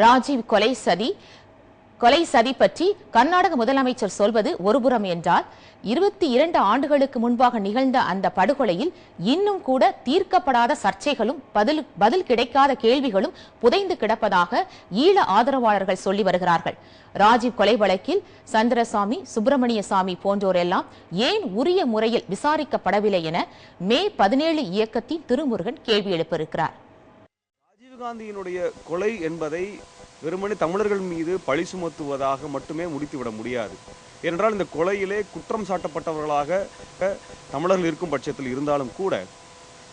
ராஜீவ் கொலை சதி பற்றி கர்நாடக முதலமைச்சர் சொல்வது ஒருபுறம் என்றால் 22 ஆண்டுகளுக்கு முன்பாக நிகழ்ந்த அந்த படுகொலையில் இன்னும் கூட தீர்க்கப்படாத சர்ச்சைகளும் பதில் கிடைக்காத கேள்விகளும் புதைந்து கிடப்பதாக ஈழ ஆதரவாளர்கள் சொல்லி வருகிறார்கள். ராஜீவ் கொலை வழக்கில் சந்திரசாமி, சுப்பிரமணியசாமி போன்றோர் எல்லாம் ஏன் உரிய முறையில் விசாரிக்கப்படவில்லை என மே 17 இயக்கத்தின் திருமுருகன் கேள்வி எழுப்பியிருக்கிறார். ராஜீவ்காந்தியினுடைய கொலை என்பதை வெறுமனே தமிழர்கள் மீது பழி சுமத்துவதாக மட்டுமே முடித்துவிட முடியாது. ஏனென்றால் இந்த கொலையிலே குற்றம் சாட்டப்பட்டவர்களாக தமிழர்கள் இருக்கும் பட்சத்தில் இருந்தாலும் கூட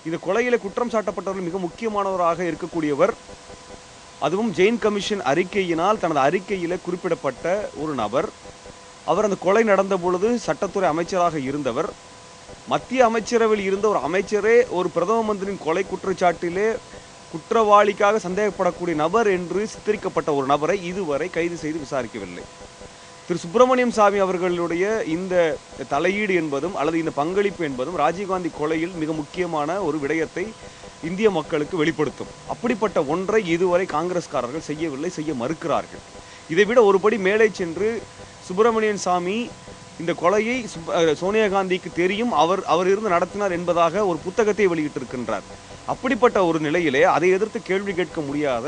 இந்த கொலையிலே குற்றம் சாட்டப்பட்டவர்கள் மிக முக்கியமானவராக இருக்கக்கூடியவர், அதுவும் ஜெயின் கமிஷன் அறிக்கையினால் தனது அறிக்கையிலே குறிப்பிடப்பட்ட ஒரு நபர். அவர் அந்த கொலை நடந்த பொழுது சட்டத்துறை அமைச்சராக இருந்தவர். மத்திய அமைச்சரவையில் இருந்த ஒரு அமைச்சரே ஒரு பிரதம மந்திரியின் கொலை குற்றச்சாட்டிலே குற்றவாளிக்காக சந்தேகப்படக்கூடிய நபர் என்று சித்தரிக்கப்பட்ட ஒரு நபரை இதுவரை கைது செய்து விசாரிக்கவில்லை. திரு சுப்பிரமணியம் சாமி அவர்களுடைய இந்த தலையீடு என்பதும் அல்லது இந்த பங்களிப்பு என்பதும் ராஜீவ்காந்தி கொலையில் மிக முக்கியமான ஒரு விடயத்தை இந்திய மக்களுக்கு வெளிப்படுத்தும். அப்படிப்பட்ட ஒன்றை இதுவரை காங்கிரஸ்காரர்கள் செய்யவில்லை, செய்ய மறுக்கிறார்கள். இதைவிட ஒருபடி மேலே சென்று சுப்பிரமணியன் சாமி இந்த கொலையை சோனியா காந்திக்கு தெரியும், அவர் இருந்து நடத்தினார் என்பதாக ஒரு புத்தகத்தை வெளியிட்டிருக்கின்றார். அப்படிப்பட்ட ஒரு நிலையிலே அதை எதிர்த்து கேள்வி கேட்க முடியாத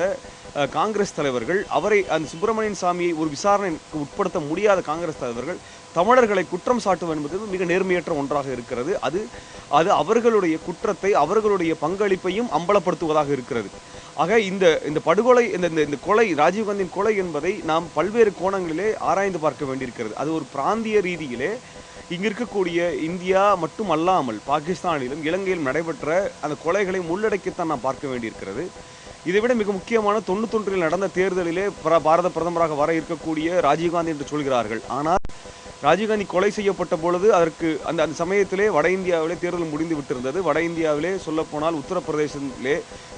காங்கிரஸ் தலைவர்கள், அவரை அந்த சுப்பிரமணியன் சாமியை ஒரு விசாரணைக்கு உட்படுத்த முடியாத காங்கிரஸ் தலைவர்கள் தமிழர்களை குற்றம் சாட்டுவது என்பது மிக நேர்மையற்ற ஒன்றாக இருக்கிறது. அது அவர்களுடைய குற்றத்தை, அவர்களுடைய பங்களிப்பையும் அம்பலப்படுத்துவதாக இருக்கிறது. ஆக இந்த படுகொலை, இந்த கொலை, ராஜீவ்காந்தியின் கொலை என்பதை நாம் பல்வேறு கோணங்களிலே ஆராய்ந்து பார்க்க வேண்டியிருக்கிறது. அது ஒரு பிராந்திய ரீதியிலே இங்கு இருக்கக்கூடிய இந்தியா மட்டும் அல்லாமல் பாகிஸ்தானிலும் இலங்கையிலும் நடைபெற்ற அந்த கொலைகளை உள்ளடக்கித்தான் நாம் பார்க்க வேண்டியிருக்கிறது. இதைவிட மிக முக்கியமான 91 நடந்த தேர்தலிலே பாரத பிரதமராக வர இருக்கக்கூடிய ராஜீவ்காந்தி என்று சொல்கிறார்கள். ஆனால் ராஜீவ்காந்தி கொலை செய்யப்பட்ட பொழுது அதற்கு அந்த சமயத்திலே வட இந்தியாவிலே தேர்தல் முடிந்து விட்டிருந்தது. வட இந்தியாவிலே சொல்லப்போனால் உத்தரப்பிரதேசத்திலே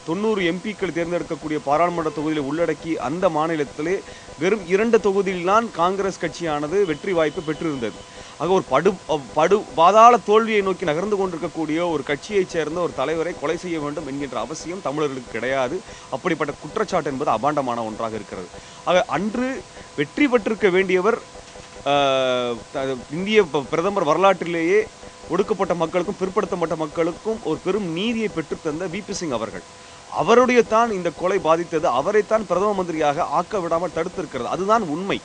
90 எம்பிக்கள் தேர்ந்தெடுக்கக்கூடிய பாராளுமன்ற தொகுதியில் உள்ளடக்கி அந்த மாநிலத்திலே வெறும் 2 தொகுதியில்தான் காங்கிரஸ் கட்சியானது வெற்றி வாய்ப்பு பெற்றிருந்தது. ஆக ஒரு பாதாள தோல்வியை நோக்கி நகர்ந்து கொண்டிருக்கக்கூடிய ஒரு கட்சியைச் சேர்ந்த ஒரு தலைவரை கொலை செய்ய வேண்டும் என்கின்ற அவசியம் தமிழர்களுக்கு கிடையாது. அப்படிப்பட்ட குற்றச்சாட்டு என்பது அபாண்டமான ஒன்றாக இருக்கிறது. ஆக அன்று வெற்றி பெற்றிருக்க வேண்டியவர் இந்திய பிரதமர் வரலாற்றிலேயே ஒடுக்கப்பட்ட மக்களுக்கும் பிற்படுத்தப்பட்ட மக்களுக்கும் ஒரு பெரும் நீதியை பெற்றுத்தந்த விபி சிங் அவர்கள். அவருடைய தான் இந்த கொலை பாதித்தது, அவரைத்தான் பிரதம மந்திரியாக ஆக்க விடாமல் தடுத்திருக்கிறது. அதுதான் உண்மை.